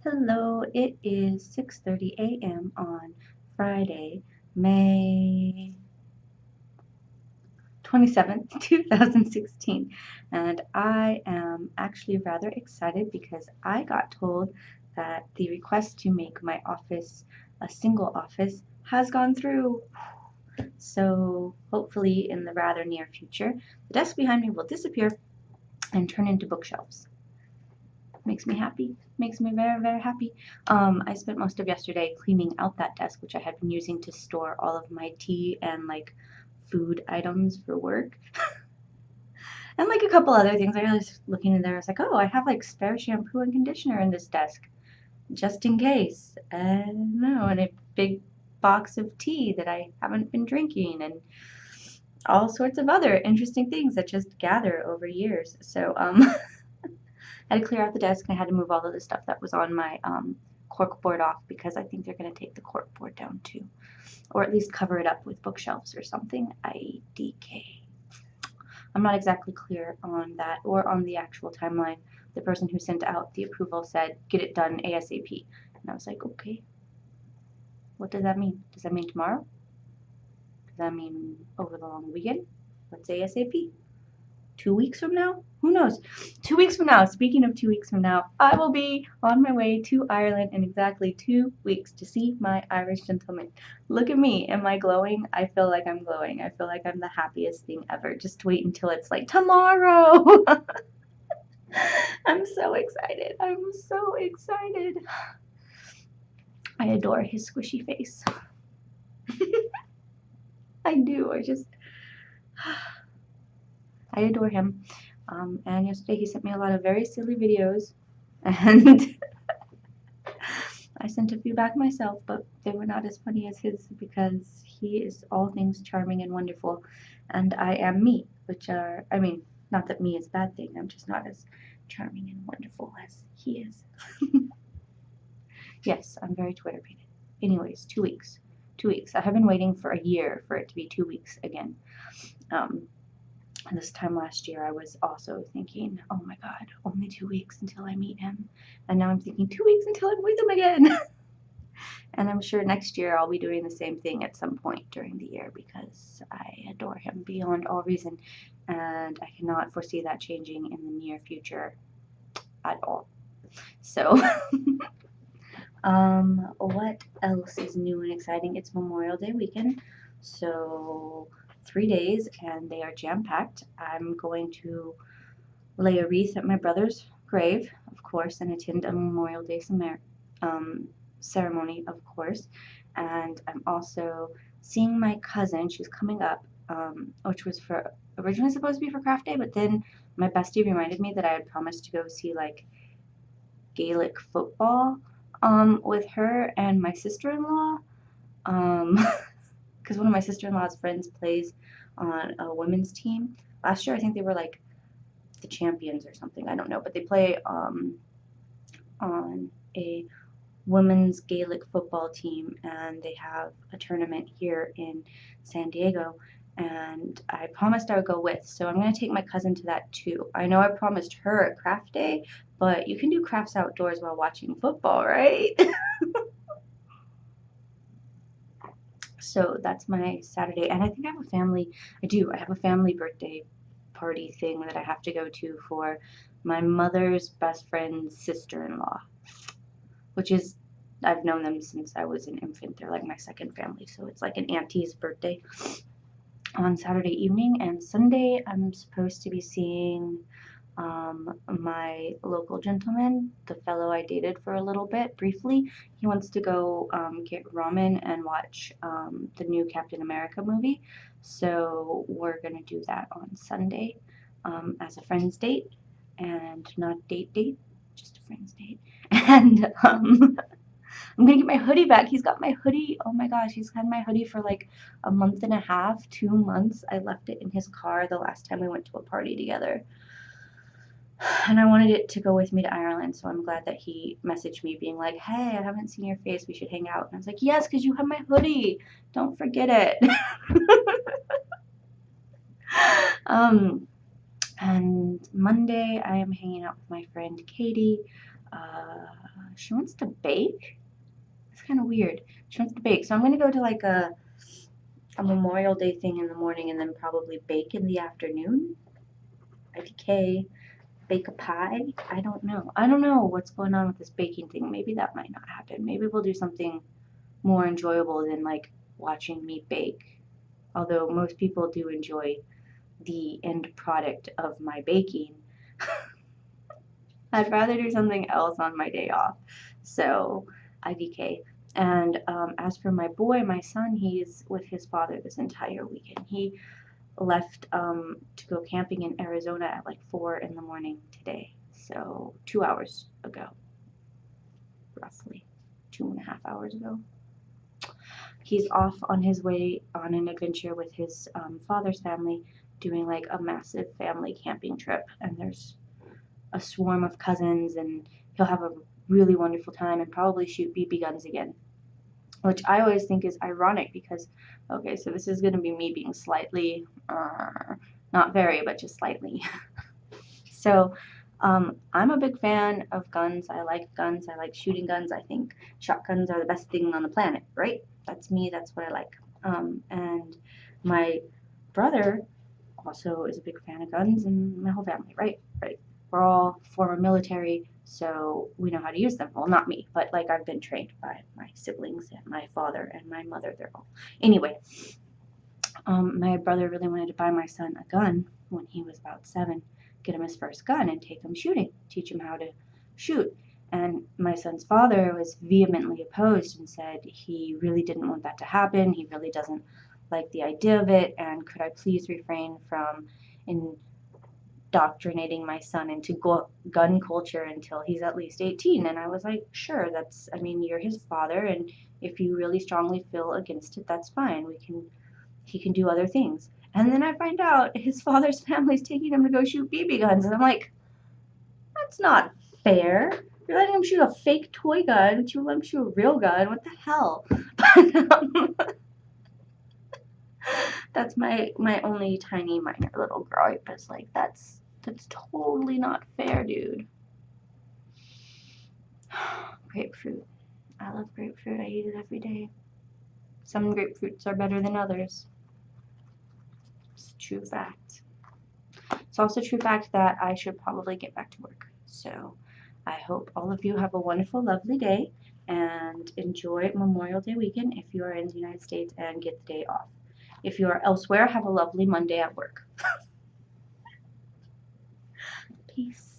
Hello, it is 6:30 a.m. on Friday, May 27th, 2016, and I am actually rather excited because I got told that the request to make my office a single office has gone through. So, hopefully, in the rather near future, the desk behind me will disappear and turn into bookshelves. Makes me happy. Makes me very, very happy. I spent most of yesterday cleaning out that desk, which I had been using to store all of my tea and like food items for work, and like a couple other things. I was looking in there. I was like, oh, I have like spare shampoo and conditioner in this desk, just in case. And no, and a big box of tea that I haven't been drinking, and all sorts of other interesting things that just gather over years. So, I had to clear out the desk and I had to move all of the stuff that was on my cork board off because I think they're going to take the cork board down too. Or at least cover it up with bookshelves or something. IDK. I'm not exactly clear on that or on the actual timeline. The person who sent out the approval said, get it done ASAP. And I was like, okay, what does that mean? Does that mean tomorrow? Does that mean over the long weekend? What's ASAP? 2 weeks from now? Who knows? 2 weeks from now, speaking of 2 weeks from now, I will be on my way to Ireland in exactly 2 weeks to see my Irish gentleman. Look at me. Am I glowing? I feel like I'm glowing. I feel like I'm the happiest thing ever. Just wait until it's like tomorrow. I'm so excited. I'm so excited. I adore his squishy face. I do. I adore him. And yesterday he sent me a lot of very silly videos, and I sent a few back myself, but they were not as funny as his because he is all things charming and wonderful, and I am me, which are, I mean, not that me is a bad thing, I'm just not as charming and wonderful as he is. Yes, I'm very Twitter pated. Anyways, 2 weeks. 2 weeks. I have been waiting for a year for it to be 2 weeks again. Um, and this time last year, I was also thinking, oh my God, only 2 weeks until I meet him. And now I'm thinking 2 weeks until I'm with him again. And I'm sure next year I'll be doing the same thing at some point during the year because I adore him beyond all reason. And I cannot foresee that changing in the near future at all. So, what else is new and exciting? It's Memorial Day weekend. So, 3 days and they are jam packed. I'm going to lay a wreath at my brother's grave, of course, and attend a Memorial Day ceremony, of course. And I'm also seeing my cousin. She's coming up, which was for originally supposed to be for craft day, but then my bestie reminded me that I had promised to go see like Gaelic football with her and my sister-in-law. Because one of my sister-in-law's friends plays on a women's team. Last year, I think they were like the champions or something. I don't know, but they play on a women's Gaelic football team, and they have a tournament here in San Diego. And I promised I would go with, so I'm going to take my cousin to that too. I know I promised her a craft day, but you can do crafts outdoors while watching football, right? So that's my Saturday, and I think I have a family. I do. I have a family birthday party thing that I have to go to for my mother's best friend's sister-in-law, which is I've known them since I was an infant. They're like my second family, so it's like an auntie's birthday on Saturday evening. And Sunday, I'm supposed to be seeing my local gentleman, the fellow I dated for a little bit briefly. He wants to go get ramen and watch the new Captain America movie. So we're going to do that on Sunday as a friend's date and not date, just a friend's date. And I'm gonna get my hoodie back. He's got my hoodie. Oh my gosh, he's had my hoodie for like a month and a half, 2 months. I left it in his car the last time we went to a party together. And I wanted it to go with me to Ireland, so I'm glad that he messaged me being like, hey, I haven't seen your face. We should hang out. And I was like, yes, because you have my hoodie. Don't forget it. um, and Monday, I am hanging out with my friend Katie. Uh, she wants to bake. It's kind of weird. She wants to bake, so I'm gonna go to like a Memorial Day thing in the morning and then probably bake in the afternoon. IDK, bake a pie. I don't know. I don't know what's going on with this baking thing. Maybe that might not happen. Maybe we'll do something more enjoyable than like watching me bake. Although most people do enjoy the end product of my baking. I'd rather do something else on my day off. So, IDK. And as for my boy, my son, he's with his father this entire weekend. He left to go camping in Arizona at like 4 in the morning today. So, 2 hours ago, roughly 2.5 hours ago. He's off on his way on an adventure with his father's family, doing like a massive family camping trip. And there's a swarm of cousins, and he'll have a really wonderful time and probably shoot BB guns again, which I always think is ironic because, okay, so this is going to be me being slightly, not very, but just slightly. So, I'm a big fan of guns. I like guns. I like shooting guns. I think shotguns are the best thing on the planet, right? That's me. That's what I like. And my brother also is a big fan of guns, and my whole family, right? Right. We're all former military, so we know how to use them. Well, not me, but like I've been trained by my siblings and my father and my mother. They're all. Anyway, my brother really wanted to buy my son a gun when he was about 7, get him his first gun and take him shooting, teach him how to shoot. And my son's father was vehemently opposed and said he really didn't want that to happen. He really doesn't like the idea of it. And could I please refrain from indoctrinating my son into gun culture until he's at least 18? And I was like, sure, I mean, you're his father. And if you really strongly feel against it, that's fine. He can do other things. And then I find out his father's family's taking him to go shoot BB guns. And I'm like, that's not fair. You're letting him shoot a fake toy gun, but you let him shoot a real gun. What the hell? That's my only tiny minor little gripe. Is like that's totally not fair, dude. Grapefruit. I love grapefruit. I eat it every day. Some grapefruits are better than others. It's a true fact. It's also a true fact that I should probably get back to work. So I hope all of you have a wonderful, lovely day and enjoy Memorial Day weekend if you are in the United States and get the day off. If you are elsewhere, have a lovely Monday at work. Peace.